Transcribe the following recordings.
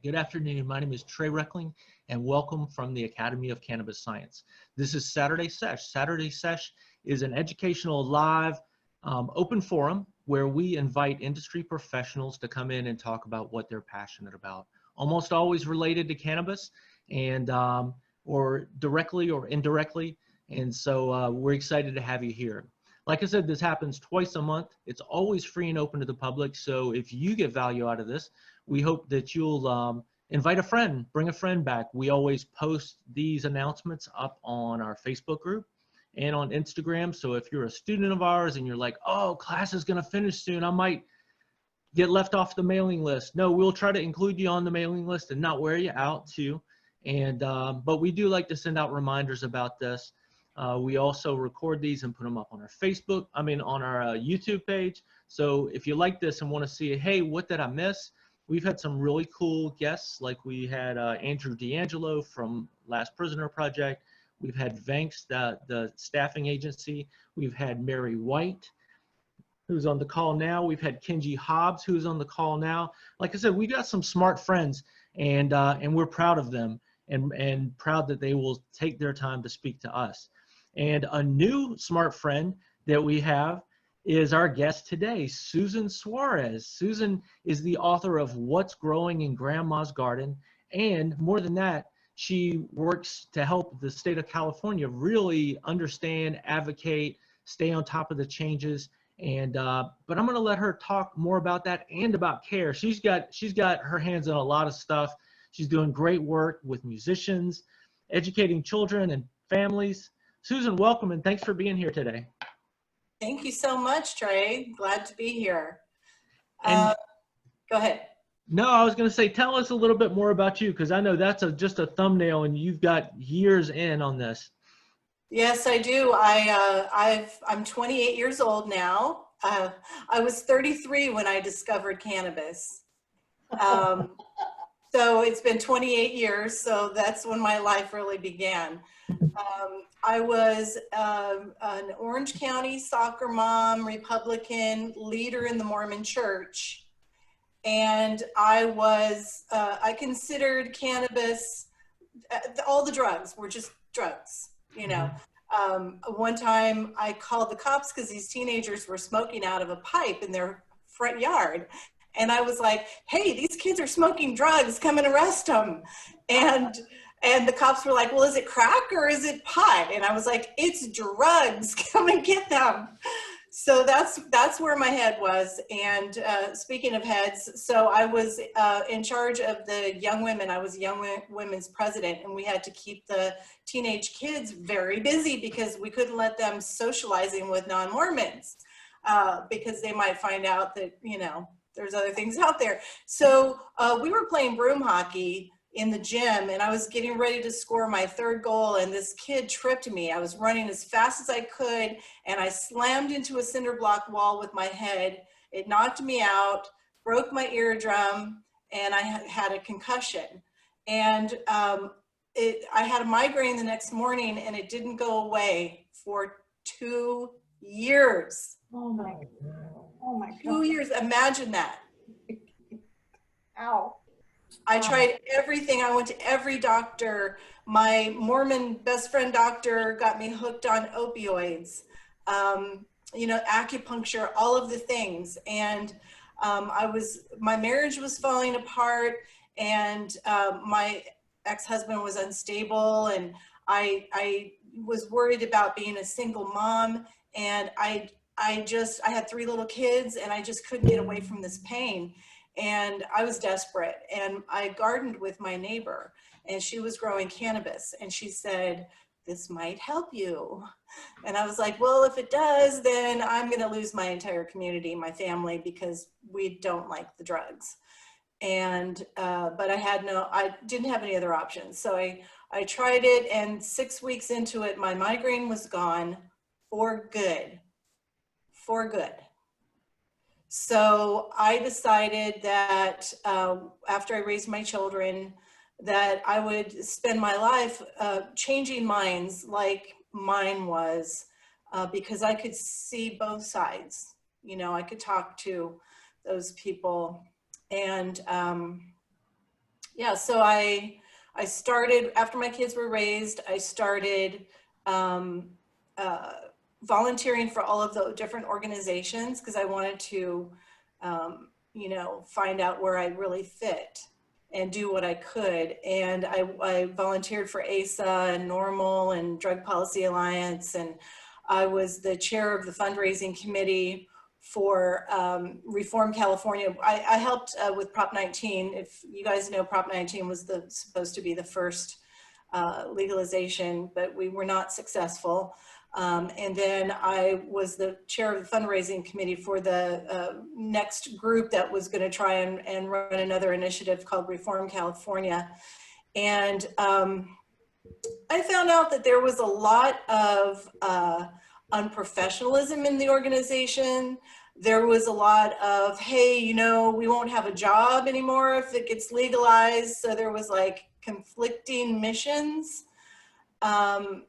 Good afternoon. My name is Trey Reckling, and welcome from the Academy of Cannabis Science. This is Saturday Sesh. Saturday Sesh is an educational live open forum where we invite industry professionals to come in and talk about what they're passionate about, almost always related to cannabis and or directly or indirectly. And so we're excited to have you here. Like I said, this happens twice a month. It's always free and open to the public. So if you get value out of this, we hope that you'll invite a friend, bring a friend back. We always post these announcements up on our Facebook group and on Instagram. So if you're a student of ours and you're like, oh, class is gonna finish soon, I might get left off the mailing list. No, we'll try to include you on the mailing list and not wear you out too. And but we do like to send out reminders about this. We also record these and put them up on our on our YouTube page. So if you like this and want to see, hey, what did I miss? We've had some really cool guests, like we had Andrew D'Angelo from Last Prisoner Project. We've had Vanks, the staffing agency. We've had Mary White, who's on the call now. We've had Kenji Hobbs, who's on the call now. Like I said, we got some smart friends, and we're proud of them and proud that they will take their time to speak to us. And a new smart friend that we have is our guest today, Susan Soares. Susan is the author of What's Growing in Grandma's Garden. And more than that, she works to help the state of California really understand, advocate, stay on top of the changes. And but I'm gonna let her talk more about that and about C.A.R.E. She's got her hands on a lot of stuff. She's doing great work with musicians, educating children and families. Susan, welcome and thanks for being here today. Thank you so much, Trey. Glad to be here. And go ahead. No, I was going to say, tell us a little bit more about you, because I know that's just a thumbnail and you've got years in on this. Yes, I do. I'm 28 years old now. I was 33 when I discovered cannabis. So it's been 28 years. So that's when my life really began. I was an Orange County soccer mom, Republican, leader in the Mormon church. And I considered cannabis, all the drugs were just drugs, you know. One time I called the cops because these teenagers were smoking out of a pipe in their front yard. And I was like, hey, these kids are smoking drugs, come and arrest them. And the cops were like, well, is it crack or is it pot? And I was like, it's drugs, come and get them. So that's where my head was. And speaking of heads, so I was in charge of the young women. I was Young Women's president, and we had to keep the teenage kids very busy because we couldn't let them socializing with non-Mormons because they might find out that, you know, there's other things out there. So we were playing broom hockey in the gym, and I was getting ready to score my third goal, and this kid tripped me. I was running as fast as I could, and I slammed into a cinder block wall with my head. It knocked me out, broke my eardrum, and I had a concussion. And I had a migraine the next morning, and it didn't go away for 2 years. Oh my God. Oh my God. 2 years, imagine that. Ow. I tried everything. I went to every doctor. My Mormon best friend doctor got me hooked on opioids, you know, acupuncture, all of the things. And my marriage was falling apart, and my ex-husband was unstable, and I was worried about being a single mom, and I had 3 little kids, and I just couldn't get away from this pain. And I was desperate, and I gardened with my neighbor, and she was growing cannabis, and she said, this might help you. And I was like, well, if it does, then I'm going to lose my entire community, my family, because we don't like the drugs. And but I didn't have any other options. So I tried it, and 6 weeks into it, my migraine was gone for good. So I decided that after I raised my children, that I would spend my life changing minds like mine was, because I could see both sides. You know, I could talk to those people. And Yeah, so I started, after my kids were raised, I started um, uh, volunteering for all of the different organizations because I wanted to, you know, find out where I really fit and do what I could. And I volunteered for ASA and Normal and Drug Policy Alliance, and I was the chair of the fundraising committee for Reform California. I helped with Prop 19. If you guys know, Prop 19 was supposed to be the first legalization, but we were not successful. And then I was the chair of the fundraising committee for the next group that was going to try and run another initiative called Reform California. And I found out that there was a lot of unprofessionalism in the organization. There was a lot of, hey, you know, we won't have a job anymore if it gets legalized. So there was like conflicting missions. I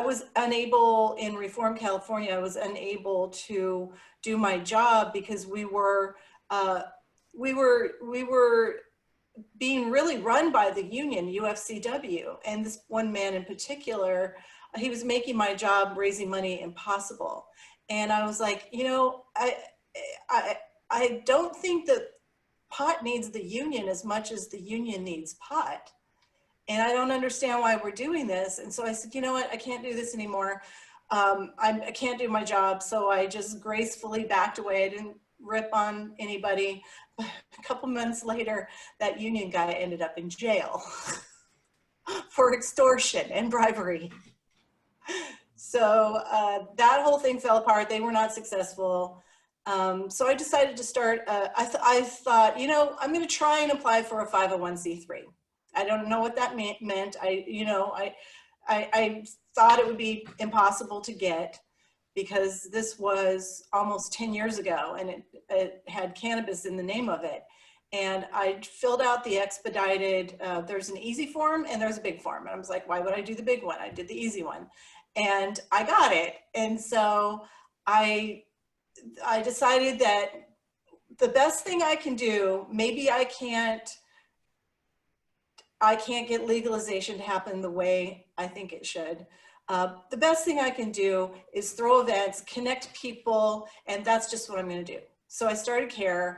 was unable, in Reform California, I was unable to do my job because we were being really run by the union, UFCW, and this one man in particular, he was making my job raising money impossible. And I was like, you know, I don't think that pot needs the union as much as the union needs pot. And I don't understand why we're doing this. And so I said, you know what, I can't do this anymore. I can't do my job. So I just gracefully backed away. I didn't rip on anybody. But a couple months later, that union guy ended up in jail for extortion and bribery. So that whole thing fell apart. They were not successful. So I decided to start, I thought, you know, I'm going to try and apply for a 501c3. I don't know what that meant. I thought it would be impossible to get because this was almost 10 years ago and it had cannabis in the name of it. And I filled out the expedited, there's an easy form and there's a big form. And I was like, why would I do the big one? I did the easy one and I got it. And so I decided that the best thing I can do, maybe I can't get legalization to happen the way I think it should. The best thing I can do is throw events, connect people, and that's just what I'm going to do. So I started C.A.R.E,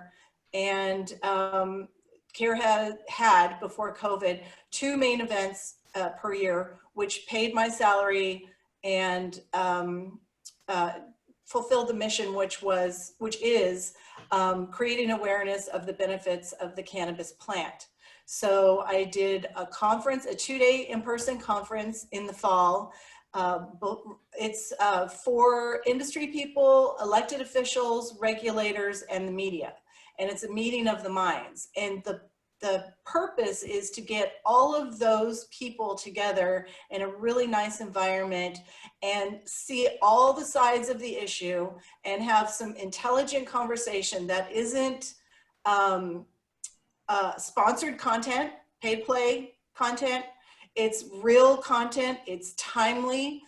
and C.A.R.E had before COVID 2 main events per year, which paid my salary and fulfilled the mission, which is creating awareness of the benefits of the cannabis plant. So I did a conference, a 2-day in-person conference in the fall. It's for industry people, elected officials, regulators, and the media. And it's a meeting of the minds. And the purpose is to get all of those people together in a really nice environment and see all the sides of the issue and have some intelligent conversation that isn't sponsored content, paid play content. It's real content, it's timely.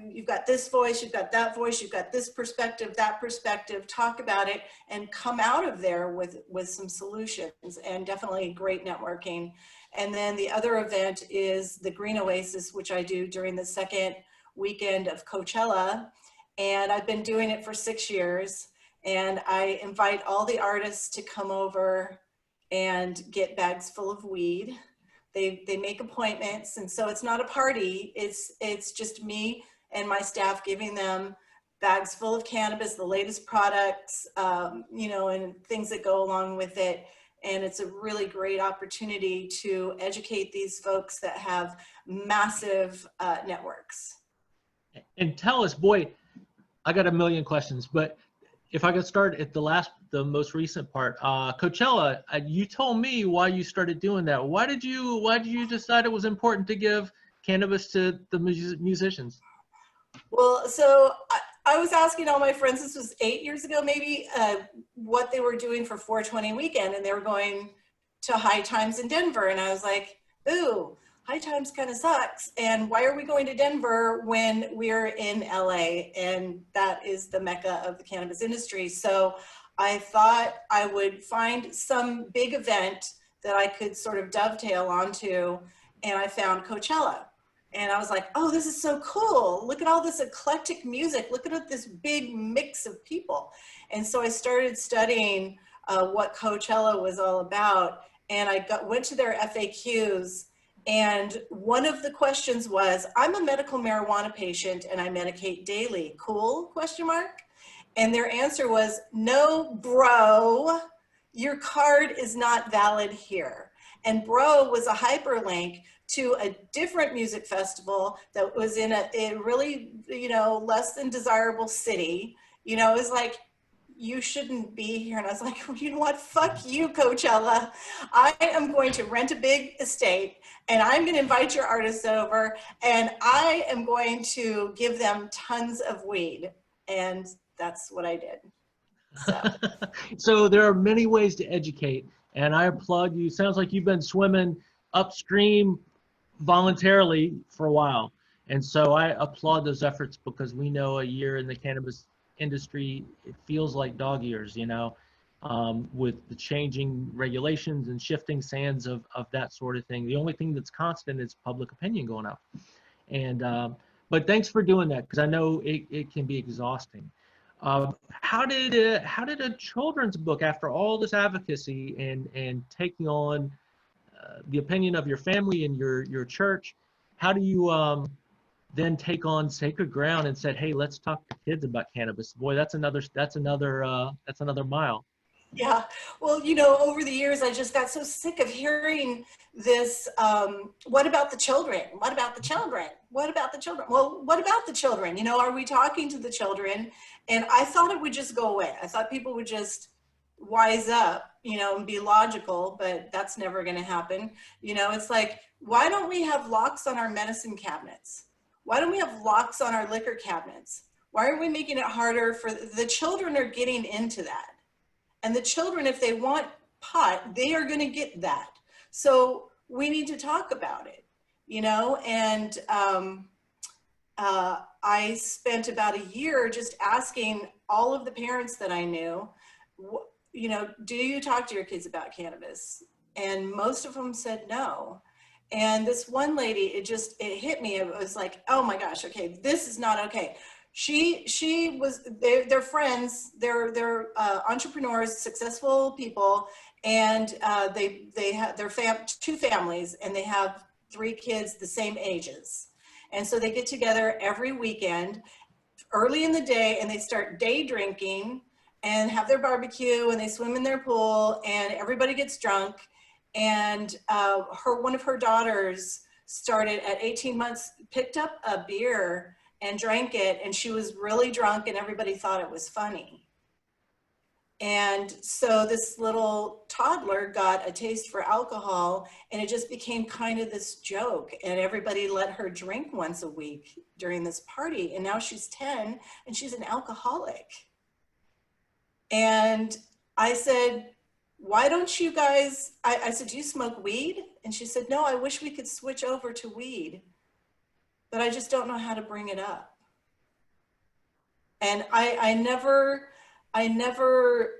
You've got this voice, you've got that voice, you've got this perspective, that perspective, talk about it and come out of there with some solutions and definitely great networking. And then the other event is the Green Oasis, which I do during the second weekend of Coachella. And I've been doing it for 6 years. And I invite all the artists to come over and get bags full of weed. They make appointments, and so it's not a party. It's just me and my staff giving them bags full of cannabis, the latest products, you know, and things that go along with it. And it's a really great opportunity to educate these folks that have massive networks. And tell us, boy, I got a million questions, but if I could start at the most recent part, Coachella, you told me why you started doing that. Why did you decide it was important to give cannabis to the musicians? Well, so I was asking all my friends, this was 8 years ago maybe, what they were doing for 420 weekend, and they were going to High Times in Denver. And I was like, ooh, High Times kind of sucks. And why are we going to Denver when we're in LA? And that is the mecca of the cannabis industry. So I thought I would find some big event that I could sort of dovetail onto, and I found Coachella. And I was like, oh, this is so cool. Look at all this eclectic music. Look at this big mix of people. And so I started studying what Coachella was all about. And I went to their FAQs. And one of the questions was, I'm a medical marijuana patient and I medicate daily. Cool? Question mark. And their answer was, no, bro, your card is not valid here. And bro was a hyperlink to a different music festival that was in a really, you know, less than desirable city. You know, it was like, you shouldn't be here. And I was like, you know what? Fuck you, Coachella. I am going to rent a big estate and I'm going to invite your artists over and I am going to give them tons of weed. And that's what I did. So, So there are many ways to educate, and I applaud you. Sounds like you've been swimming upstream voluntarily for a while. And so I applaud those efforts, because we know a year in the cannabis industry, it feels like dog years, you know, with the changing regulations and shifting sands of that sort of thing. The only thing that's constant is public opinion going up. And, but thanks for doing that, because I know it can be exhausting. How did a children's book, after all this advocacy and taking on the opinion of your family and your church, how do you then take on sacred ground and said, hey, let's talk to kids about cannabis? Boy, that's another mile. yeah. Well, you know, over the years, I just got so sick of hearing this, what about the children? What about the children? What about the children? Well, what about the children? You know, are we talking to the children? And I thought it would just go away. I thought people would just wise up, you know, and be logical, but that's never going to happen. You know, it's like, why don't we have locks on our medicine cabinets? Why don't we have locks on our liquor cabinets? Why aren't we making it harder for the children? Are getting into that. And the children, if they want pot, they are going to get that. So we need to talk about it, you know? And I spent about a year just asking all of the parents that I knew, you know, do you talk to your kids about cannabis? And most of them said no. And this one lady, it hit me. It was like, oh my gosh, okay, this is not okay. She was, they're friends, they're entrepreneurs, successful people, and they have two families, and they have 3 kids the same ages. And so they get together every weekend early in the day, and they start day drinking and have their barbecue, and they swim in their pool, and everybody gets drunk. And one of her daughters started at 18 months, picked up a beer and drank it, and she was really drunk, and everybody thought it was funny. And so this little toddler got a taste for alcohol, and it just became kind of this joke, and everybody let her drink once a week during this party, and now she's 10 and she's an alcoholic. And I said, why don't you guys, I said, do you smoke weed? And she said, no, I wish we could switch over to weed, but I just don't know how to bring it up. And I never ever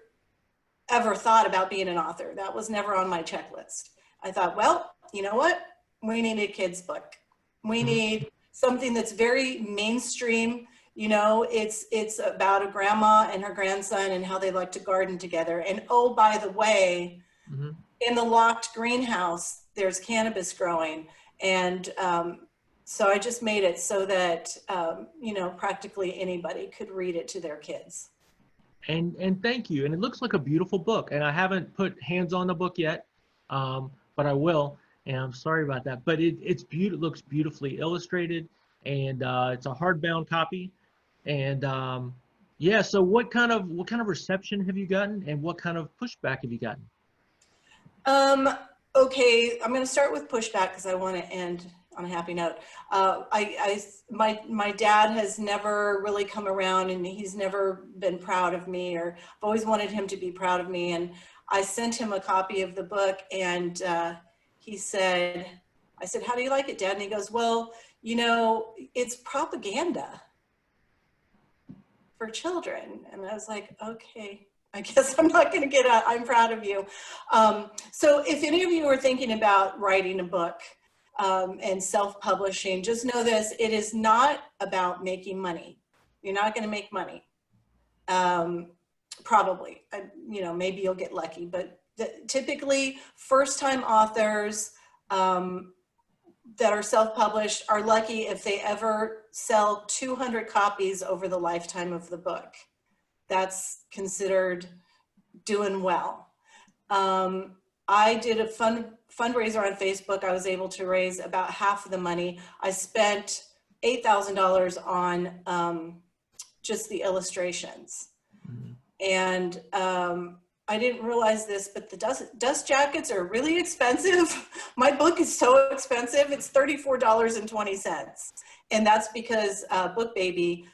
thought about being an author. That was never on my checklist. I thought, well, you know what? We need a kid's book. We need something that's very mainstream. You know, it's about a grandma and her grandson and how they like to garden together. And oh, by the way, in the locked greenhouse, there's cannabis growing. And so I just made it so that, you know, practically anybody could read it to their kids. And thank you. And it looks like a beautiful book. And I haven't put hands on the book yet, but I will. And I'm sorry about that. But it looks beautifully illustrated, and it's a hardbound copy. And yeah, so what kind of reception have you gotten, and what kind of pushback have you gotten? Okay, I'm going to start with pushback because I want to end on a happy note. My dad has never really come around, and he's never been proud of me, or I've always wanted him to be proud of me. And I sent him a copy of the book, and he said, I said, how do you like it, Dad? And he goes, well, you know, it's propaganda for children. And I was like, okay, I guess I'm not going to get a, I'm proud of you. So if any of you are thinking about writing a book and self-publishing, just know this, it is not about making money. You're not going to make money. Probably, you know, maybe you'll get lucky, but typically first-time authors that are self-published are lucky if they ever sell 200 copies over the lifetime of the book. That's considered doing well. I did a fundraiser on Facebook. I was able to raise about half of the money. I spent $8,000 on just the illustrations. And I didn't realize this, but the dust jackets are really expensive. My book is so expensive. It's $34.20. And that's because Book Baby,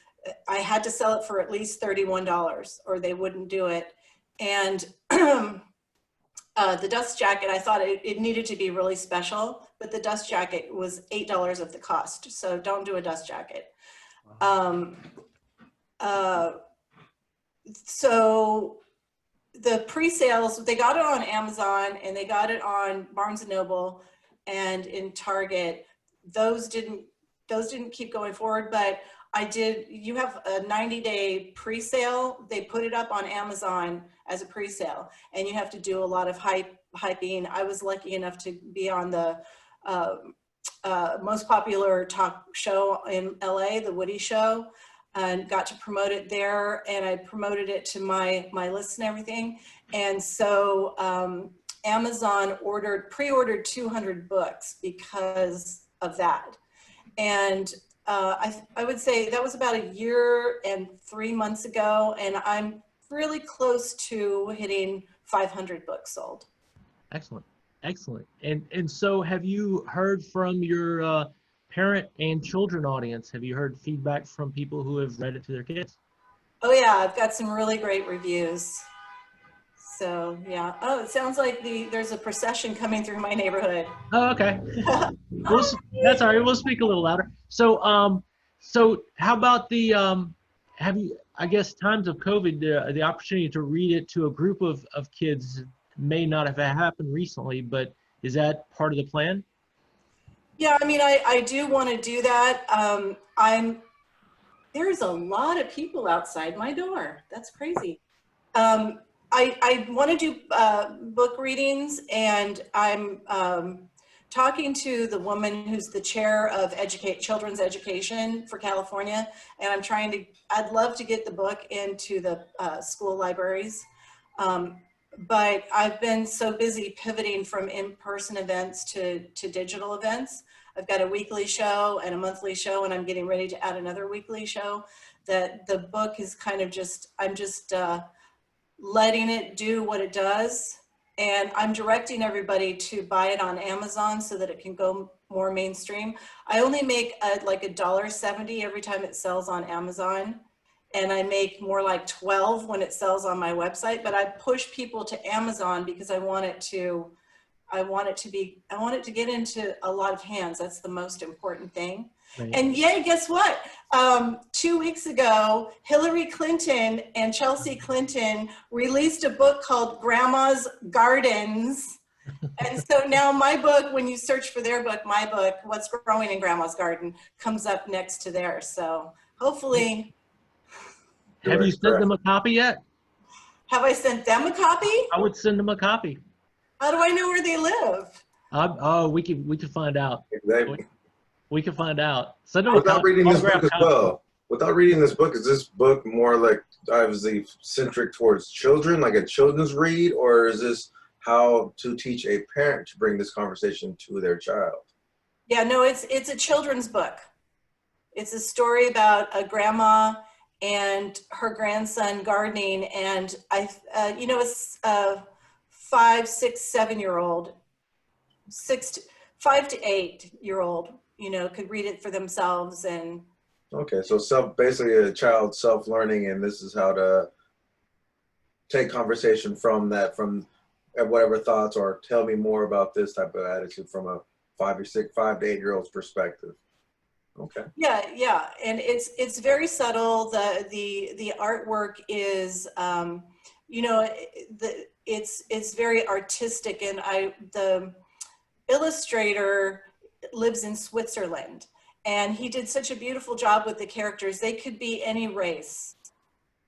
I had to sell it for at least $31 or they wouldn't do it. And the dust jacket, I thought it needed to be really special, but the dust jacket was $8 of the cost. So don't do a dust jacket. So the pre-sales, they got it on Amazon and they got it on Barnes & Noble and in Target. Those didn't keep going forward, but you have a 90-day pre-sale. They put it up on Amazon as a pre-sale and you have to do a lot of hyping. I was lucky enough to be on the most popular talk show in LA, The Woody Show, and got to promote it there. And I promoted it to my list and everything. And so Amazon pre-ordered 200 books because of that. And I would say that was about a year and 3 months ago. And I'm really close to hitting 500 books sold. Excellent. Excellent. And so have you heard from your parent and children audience? Have you heard feedback from people who have read it to their kids? Oh yeah, I've got some really great reviews. So yeah. Oh, it sounds like there's a procession coming through my neighborhood. Oh, okay. That's all right. We'll speak a little louder. So, so how about the, have you, I guess, times of COVID, the opportunity to read it to a group of kids may not have happened recently, but is that part of the plan? Yeah, I mean, I do want to do that. There's a lot of people outside my door. That's crazy. I want to do book readings, and I'm talking to the woman who's the chair of children's education for California, and I'd love to get the book into the school libraries. But I've been so busy pivoting from in-person events to digital events. I've got a weekly show and a monthly show, and I'm getting ready to add another weekly show, that the book is kind of I'm just letting it do what it does. And I'm directing everybody to buy it on Amazon so that it can go more mainstream. I only make like $1.70 every time it sells on Amazon. And I make more like 12 when it sells on my website, but I push people to Amazon because I want it to get into a lot of hands. That's the most important thing. Right. And yay, guess what? 2 weeks ago, Hillary Clinton and Chelsea Clinton released a book called Grandma's Gardens. And so now my book, when you search for their book, my book, What's Growing in Grandma's Garden, comes up next to theirs. So hopefully. Have you sent them a copy yet? Have I sent them a copy? I would send them a copy. How do I know where they live? Oh, we could find out. Exactly. We can find out. Send them Without reading this book as well. Without reading this book, is this book more like obviously centric towards children, like a children's read, or is this how to teach a parent to bring this conversation to their child? Yeah, no, it's a children's book. It's a story about a grandma and her grandson gardening, and it's 5, 6, 7-year-old, 5 to 8-year-old, could read it for themselves. And okay, so basically a child self-learning, and this is how to take conversation from whatever thoughts, or tell me more about this type of attitude from a 5 to 8-year-old's perspective. Okay. Yeah, and it's very subtle. The artwork is you know, it's very artistic, and the illustrator lives in Switzerland, and he did such a beautiful job with the characters. They could be any race.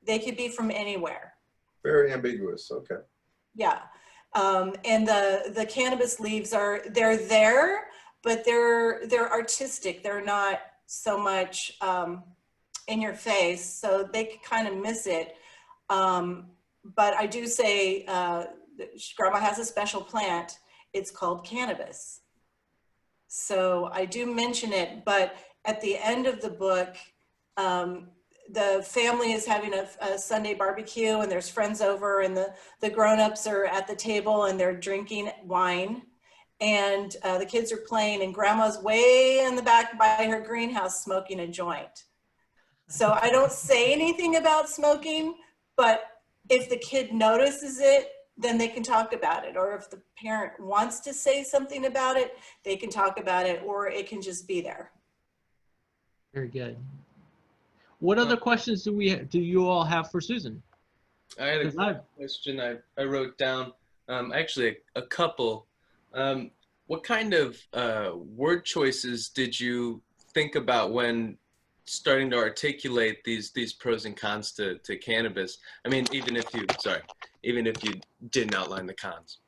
They could be from anywhere. Very ambiguous. Okay. Yeah. And the cannabis leaves they're there, but they're artistic. They're not so much in your face, so they could kind of miss it. But I do say Grandma has a special plant. It's called cannabis. So I do mention it, but at the end of the book, the family is having a Sunday barbecue, and there's friends over, and the grown-ups are at the table and they're drinking wine, and the kids are playing, and Grandma's way in the back by her greenhouse smoking a joint. So I don't say anything about smoking, but if the kid notices it, then they can talk about it. Or if the parent wants to say something about it, they can talk about it, or it can just be there. Very good. What other questions do you all have for Susan? I had a question I wrote down, actually a couple. What kind of word choices did you think about when starting to articulate these pros and cons to cannabis? I mean, even if you didn't outline the cons.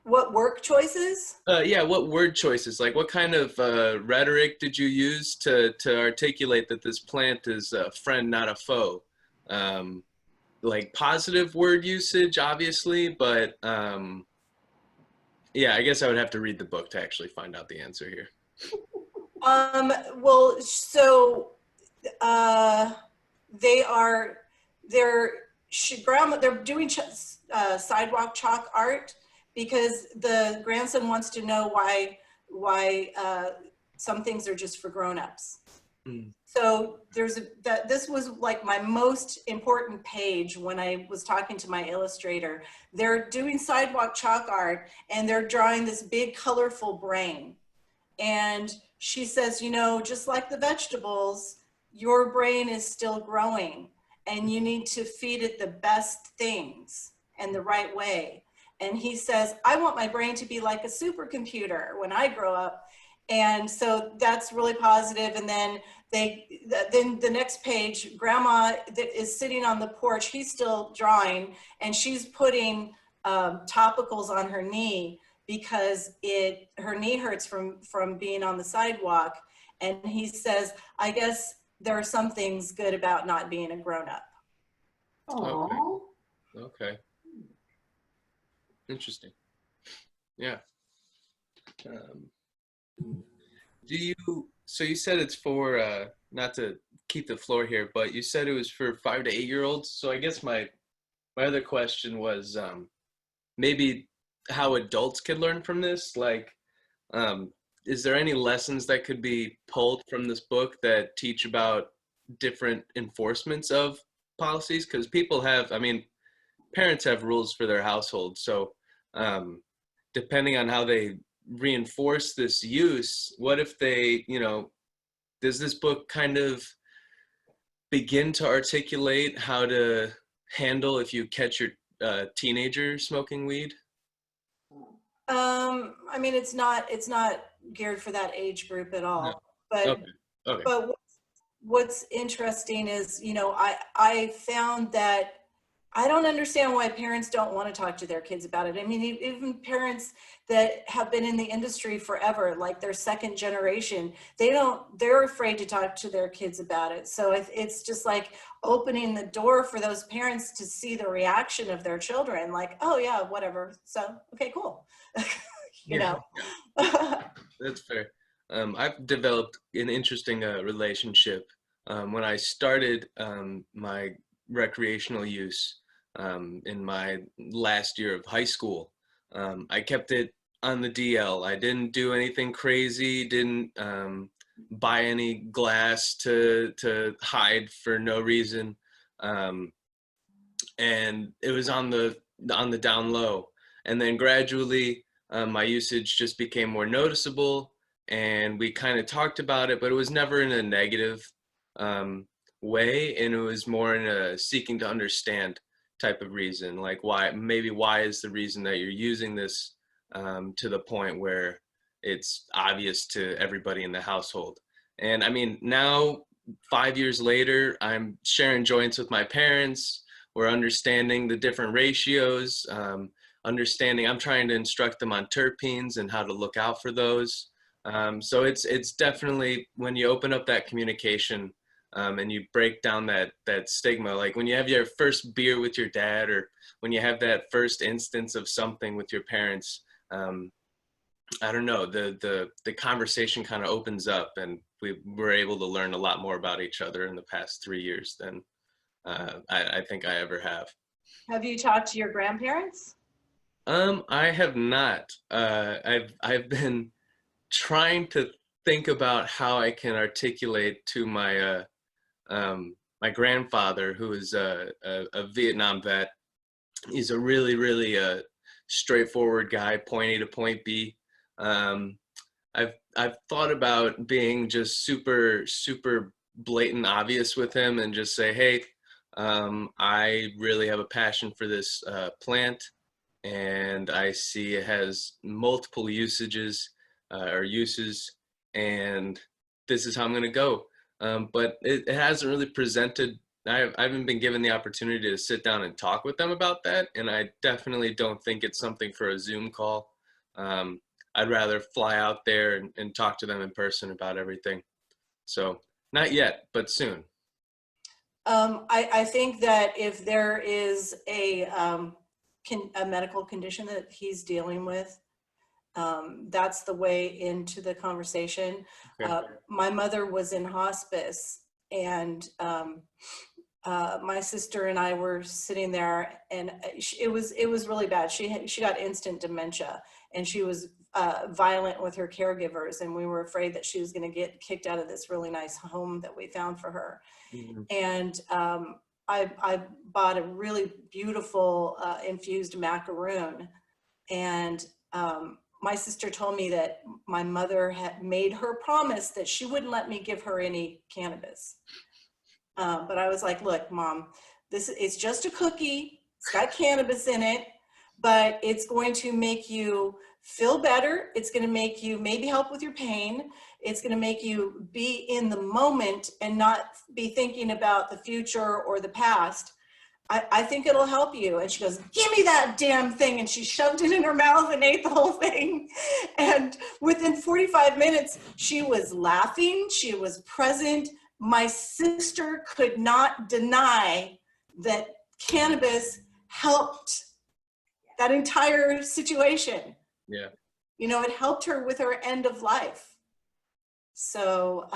What work choices? Yeah, what word choices? Like, what kind of rhetoric did you use to articulate that this plant is a friend, not a foe? Like positive word usage, obviously, but yeah, I guess I would have to read the book to actually find out the answer here. Well, so they're doing sidewalk chalk art, because the grandson wants to know why some things are just for grown-ups. Mm. So this was like my most important page when I was talking to my illustrator. They're doing sidewalk chalk art, and they're drawing this big colorful brain. And she says, you know, just like the vegetables, your brain is still growing, and you need to feed it the best things and the right way. And he says, I want my brain to be like a supercomputer when I grow up. And so that's really positive. And then then the next page, Grandma is sitting on the porch. He's still drawing, and she's putting topicals on her knee because her knee hurts from being on the sidewalk. And he says, I guess there are some things good about not being a grown-up. Okay. Okay. Interesting. Yeah. So you said it's for, not to keep the floor here, but you said it was for 5 to 8 year olds. So I guess my other question was maybe how adults could learn from this. Like, is there any lessons that could be pulled from this book that teach about different enforcements of policies? Because parents have rules for their household. So depending on how they reinforce this use, what if they, does this book kind of begin to articulate how to handle if you catch your teenager smoking weed? I mean, it's not geared for that age group at all. No. But okay. But what's interesting is, I found that I don't understand why parents don't want to talk to their kids about it. I mean, even parents that have been in the industry forever, like their second generation, they're afraid to talk to their kids about it. So it's just like opening the door for those parents to see the reaction of their children, like, oh yeah, whatever. So, okay, cool. you know. That's fair. I've developed an interesting relationship. When I started my recreational use in my last year of high school, I kept it on the DL. I didn't do anything crazy, didn't buy any glass to hide for no reason, and it was on the down low. And then gradually my usage just became more noticeable, and we kind of talked about it, but it was never in a negative way, and it was more in a seeking to understand type of reason? Like why is the reason that you're using this to the point where it's obvious to everybody in the household? And I mean, now 5 years later, I'm sharing joints with my parents. We're understanding the different ratios, I'm trying to instruct them on terpenes and how to look out for those. So it's definitely, when you open up that communication, and you break down that stigma, like when you have your first beer with your dad, or when you have that first instance of something with your parents, I don't know, the conversation kind of opens up, and we were able to learn a lot more about each other in the past 3 years than I think I ever have. Have you talked to your grandparents? I have not. I've been trying to think about how I can articulate to my my grandfather, who is a Vietnam vet. He's a really straightforward guy, point A to point B. I've thought about being just super blatant obvious with him and just say, hey, I really have a passion for this plant, and I see it has multiple usages or uses, and this is how I'm going to go. But it hasn't really presented. I haven't been given the opportunity to sit down and talk with them about that, and I definitely don't think it's something for a Zoom call. I'd rather fly out there and talk to them in person about everything. So not yet, but soon. I think that if there is a medical condition that he's dealing with, that's the way into the conversation. Okay. My mother was in hospice, and my sister and I were sitting there, and it was really bad. She got instant dementia, and she was violent with her caregivers, and we were afraid that she was going to get kicked out of this really nice home that we found for her. Mm-hmm. And I bought a really beautiful infused macaroon, and my sister told me that my mother had made her promise that she wouldn't let me give her any cannabis. But I was like, look, Mom, it's just a cookie. It's got cannabis in it, but it's going to make you feel better. It's going to make you maybe help with your pain. It's going to make you be in the moment and not be thinking about the future or the past. I think it'll help you. And she goes, give me that damn thing. And she shoved it in her mouth and ate the whole thing. And within 45 minutes, she was laughing. She was present. My sister could not deny that cannabis helped that entire situation. Yeah. You know, it helped her with her end of life. So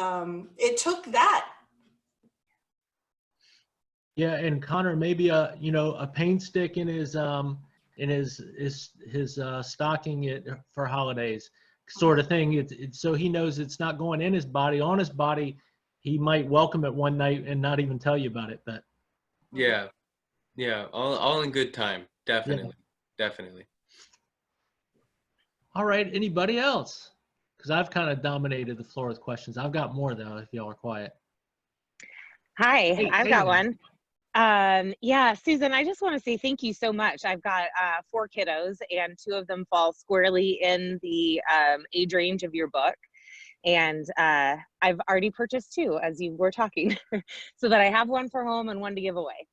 it took that. Yeah, and Connor, maybe a paint stick in his stocking for holidays, sort of thing. It's so he knows it's not going in his body, on his body. He might welcome it one night and not even tell you about it. But yeah, all in good time. Definitely, yeah. Definitely. All right, anybody else? Because I've kind of dominated the floor with questions. I've got more though, if y'all are quiet. Hi, Hey, I've got one. Yeah, Susan, I just want to say thank you so much. I've got 4 kiddos, and 2 of them fall squarely in the age range of your book. And I've already purchased 2 as you were talking, so that I have one for home and one to give away.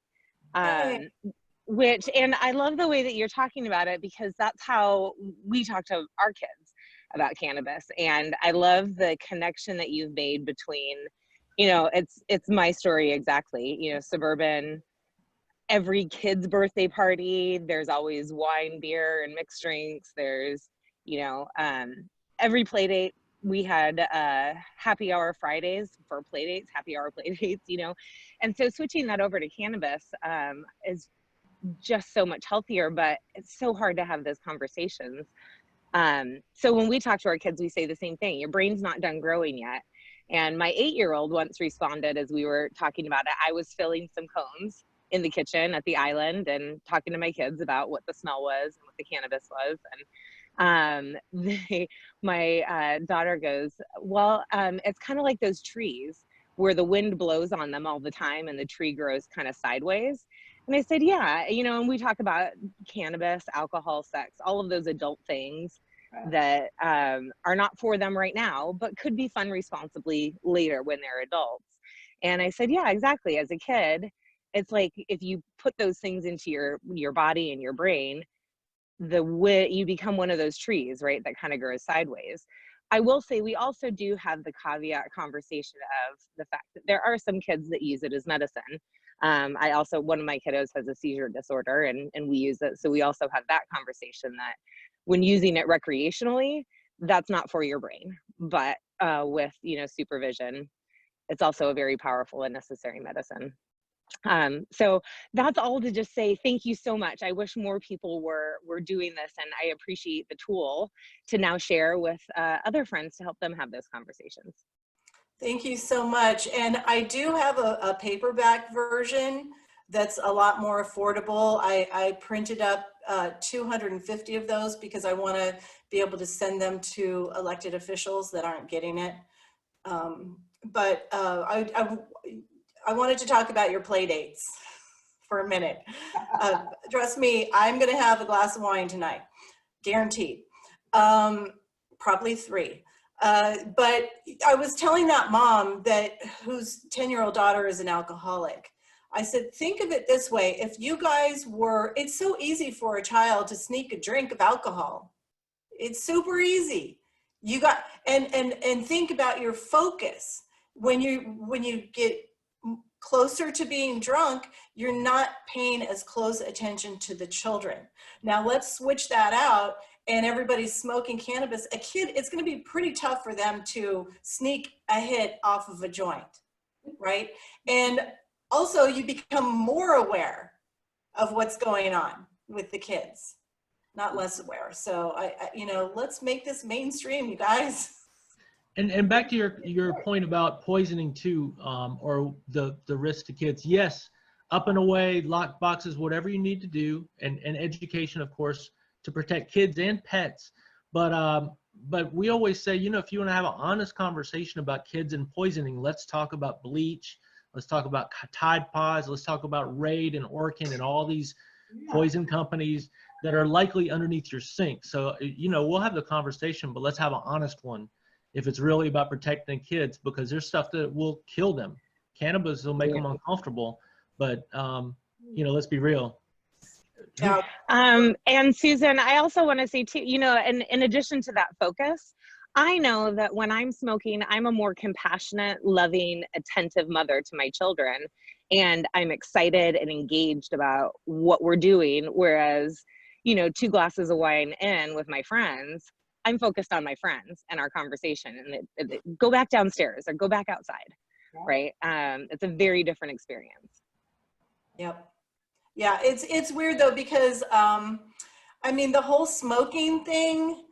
And I love the way that you're talking about it, because that's how we talk to our kids about cannabis. And I love the connection that you've made between, it's my story exactly, suburban, every kid's birthday party, there's always wine, beer, and mixed drinks. There's, every play date. We had happy hour Fridays for play dates, happy hour play dates, and so switching that over to cannabis is just so much healthier, but it's so hard to have those conversations. So when we talk to our kids, we say the same thing. Your brain's not done growing yet. And my 8-year-old once responded, as we were talking about it, I was filling some cones in the kitchen at the island and talking to my kids about what the smell was and what the cannabis was. And my daughter goes, well, it's kind of like those trees where the wind blows on them all the time and the tree grows kind of sideways. And I said, yeah, you know, and we talk about cannabis, alcohol, sex, all of those adult things that are not for them right now, but could be fun responsibly later when they're adults. And I said, yeah, exactly. As a kid, it's like if you put those things into your body and your brain, you become one of those trees, right, that kind of grows sideways. I will say we also do have the caveat conversation of the fact that there are some kids that use it as medicine. One of my kiddos has a seizure disorder and we use it. So we also have that conversation that when using it recreationally, that's not for your brain, but with, you know, supervision, it's also a very powerful and necessary medicine. So that's all to just say thank you so much. I wish more people were doing this, and I appreciate the tool to now share with other friends to help them have those conversations. Thank you so much. And I do have a paperback version that's a lot more affordable. I printed up 250 of those because I want to be able to send them to elected officials that aren't getting it. I wanted to talk about your play dates for a minute. Trust me, I'm going to have a glass of wine tonight, guaranteed. Probably 3. But I was telling that mom whose 10-year-old daughter is an alcoholic. I said, think of it this way. If you guys it's so easy for a child to sneak a drink of alcohol. It's super easy. And think about your focus. When you get closer to being drunk, you're not paying as close attention to the children. Now let's switch that out and everybody's smoking cannabis. A kid, it's going to be pretty tough for them to sneak a hit off of a joint, right? And also you become more aware of what's going on with the kids, not less aware. So let's make this mainstream, you guys. And back to your point about poisoning too, or the risk to kids. Yes, up and away, lock boxes, whatever you need to do, and education, of course, to protect kids and pets. But we always say, you know, if you want to have an honest conversation about kids and poisoning, let's talk about bleach. Let's talk about Tide Pods. Let's talk about Raid and Orkin and all these poison companies that are likely underneath your sink. So, you know, we'll have the conversation, but let's have an honest one. If it's really about protecting kids, because there's stuff that will kill them. Cannabis will make them uncomfortable, but you know, let's be real. Yeah. And Susan, I also want to say too, you know, and in addition to that focus, I know that when I'm smoking, I'm a more compassionate, loving, attentive mother to my children, and I'm excited and engaged about what we're doing. Whereas, you know, 2 glasses of wine in with my friends, I'm focused on my friends and our conversation, and go back downstairs or go back outside, right? It's a very different experience. Yep. Yeah, it's weird though, because I mean, the whole smoking thing,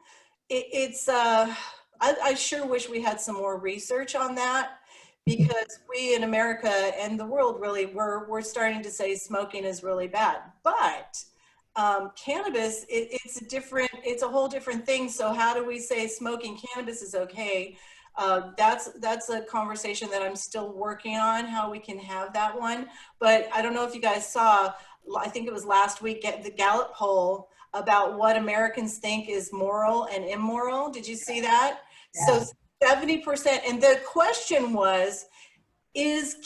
I sure wish we had some more research on that, because we in America and the world really, we're starting to say smoking is really bad. But cannabis, it's a whole different thing. So how do we say smoking cannabis is okay? That's a conversation that I'm still working on, how we can have that one. But I don't know if you guys saw, I think it was last week, the Gallup poll about what Americans think is moral and immoral. Did you see that? Yeah. So 70%, and the question was, is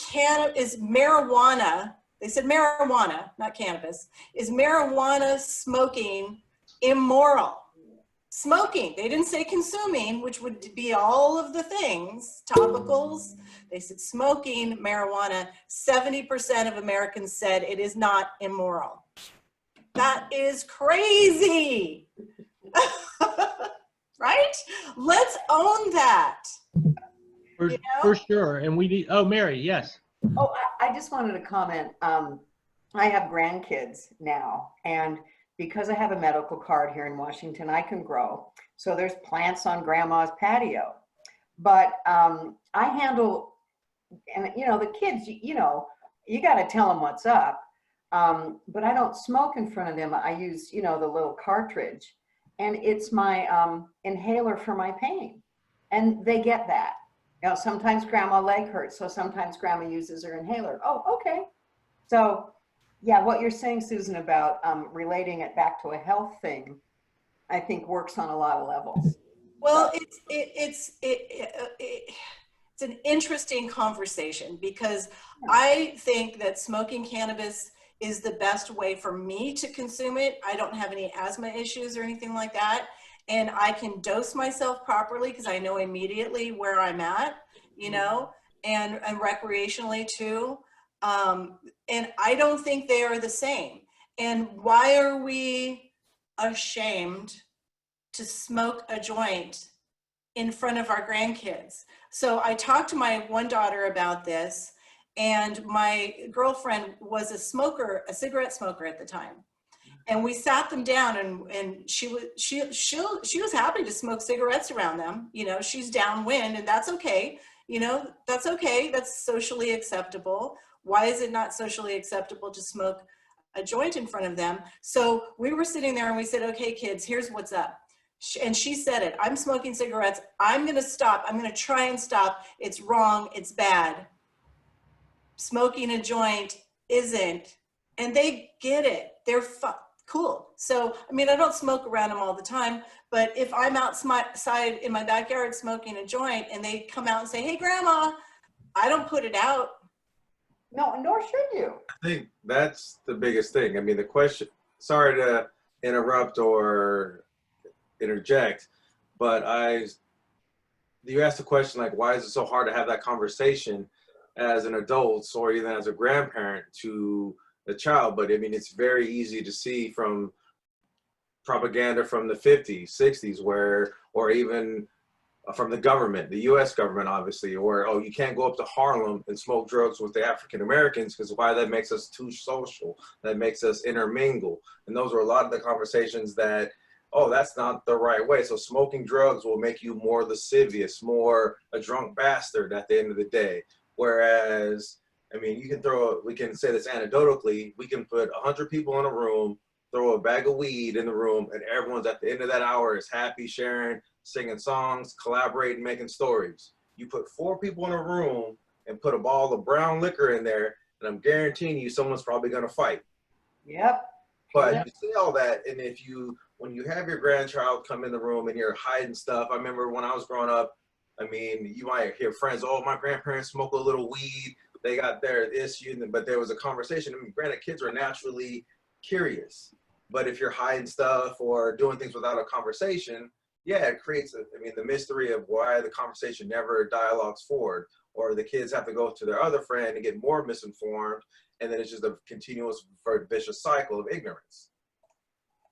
marijuana, they said marijuana, not cannabis, is marijuana smoking immoral? Smoking, they didn't say consuming, which would be all of the things, topicals. They said smoking marijuana. 70% of Americans said it is not immoral. That is crazy. Right? Let's own that. For sure. And we need, Mary, yes. Oh, I just wanted to comment. I have grandkids now, and because I have a medical card here in Washington, I can grow. So there's plants on grandma's patio. But I handle, and you know, the kids, you know, you got to tell them what's up. But I don't smoke in front of them. I use, you know, the little cartridge, and it's my inhaler for my pain. And they get that. You know, sometimes grandma leg hurts, so sometimes grandma uses her inhaler. Oh, okay. So Yeah, what you're saying, Susan, about relating it back to a health thing, I think works on a lot of levels. Well, So, it's an interesting conversation because I think that smoking cannabis is the best way for me to consume it. I don't have any asthma issues or anything like that. And I can dose myself properly because I know immediately where I'm at, you know, and recreationally too. And I don't think they are the same. And why are we ashamed to smoke a joint in front of our grandkids? So I talked to my one daughter about this, and my girlfriend was a smoker, a cigarette smoker at the time. And we sat them down, and she was happy to smoke cigarettes around them. You know, she's downwind, and that's okay. You know, that's okay. That's socially acceptable. Why is it not socially acceptable to smoke a joint in front of them? So we were sitting there and we said, okay, kids, here's what's up. And she said it, I'm smoking cigarettes. I'm going to stop. I'm going to try and stop. It's wrong. It's bad. Smoking a joint isn't. And they get it. They're cool. So, I mean, I don't smoke around them all the time, but if I'm outside in my backyard smoking a joint and they come out and say, hey, grandma, I don't put it out. no, nor should you. I think that's the biggest thing. I mean, the question, sorry to interrupt or interject, but you asked the question, like, why is it so hard to have that conversation as an adult or even as a grandparent to the child? But I mean, it's very easy to see from propaganda from the 50s, 60s, or even from the government, the US government, obviously, or, oh, you can't go up to Harlem and smoke drugs with the African Americans because why? That makes us too social. That makes us intermingle. And those are a lot of the conversations that, oh, that's not the right way. So smoking drugs will make you more lascivious, more a drunk bastard at the end of the day. Whereas, I mean, we can say this anecdotally, we can put 100 people in a room, throw a bag of weed in the room, and everyone's at the end of that hour is happy, sharing, singing songs, collaborating, making stories. You put 4 people in a room and put a ball of brown liquor in there, and I'm guaranteeing you someone's probably gonna fight. Yep. But Yep. you see all that, and when you have your grandchild come in the room and you're hiding stuff, I remember when I was growing up, I mean, you might hear friends, oh, my grandparents smoke a little weed, they got their issue, but there was a conversation. I mean, granted, kids are naturally curious, but if you're hiding stuff or doing things without a conversation, yeah, it creates, the mystery of why the conversation never dialogues forward, or the kids have to go to their other friend and get more misinformed, and then it's just a continuous vicious cycle of ignorance.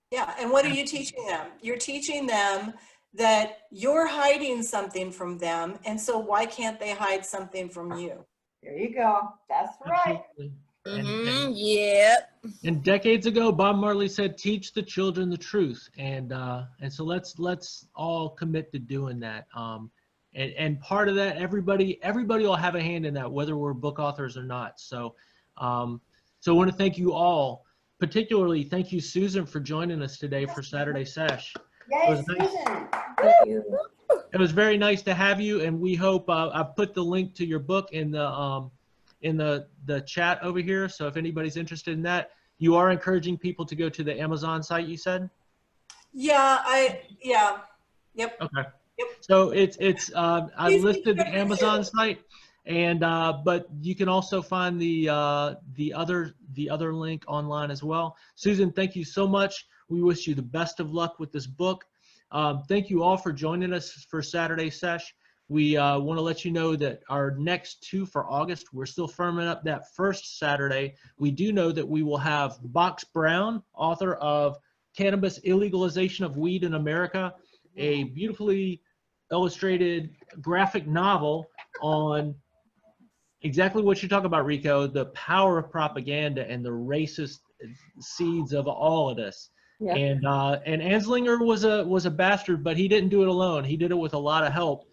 Yeah, and what are you teaching them? You're teaching them that you're hiding something from them, and so why can't they hide something from you? There you go. That's right. Absolutely. Yep. And decades ago, Bob Marley said, "Teach the children the truth," and so let's all commit to doing that. And part of that, everybody will have a hand in that, whether we're book authors or not. So, so I want to thank you all. Particularly, thank you, Susan, for joining us today for Saturday Sesh. Yay, was nice. Susan. Thank you. It was very nice to have you, and we hope I've put the link to your book in the chat over here. So if anybody's interested in that, you are encouraging people to go to the Amazon site, you said? Yeah, yep. Okay. Yep. So I Please listed the keep Amazon it. site, and but you can also find the other link online as well. Susan, thank you so much. We wish you the best of luck with this book. Thank you all for joining us for Saturday Sesh. We want to let you know that our next 2 for August, we're still firming up that first Saturday. We do know that we will have Box Brown, author of Cannabis Illegalization of Weed in America, a beautifully illustrated graphic novel on exactly what you talk about, Rico, the power of propaganda and the racist seeds of all of this. Yeah. And Anslinger was a bastard, but he didn't do it alone. He did it with a lot of help,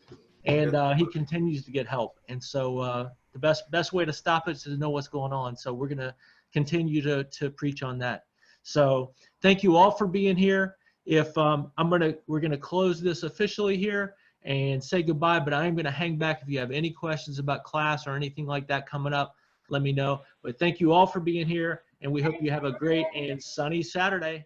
and he continues to get help. And so the best way to stop it is to know what's going on. So we're gonna continue to preach on that. So thank you all for being here. If we're gonna close this officially here and say goodbye, but I'm gonna hang back if you have any questions about class or anything like that coming up. let me know. But thank you all for being here, and we hope you have a great and sunny Saturday.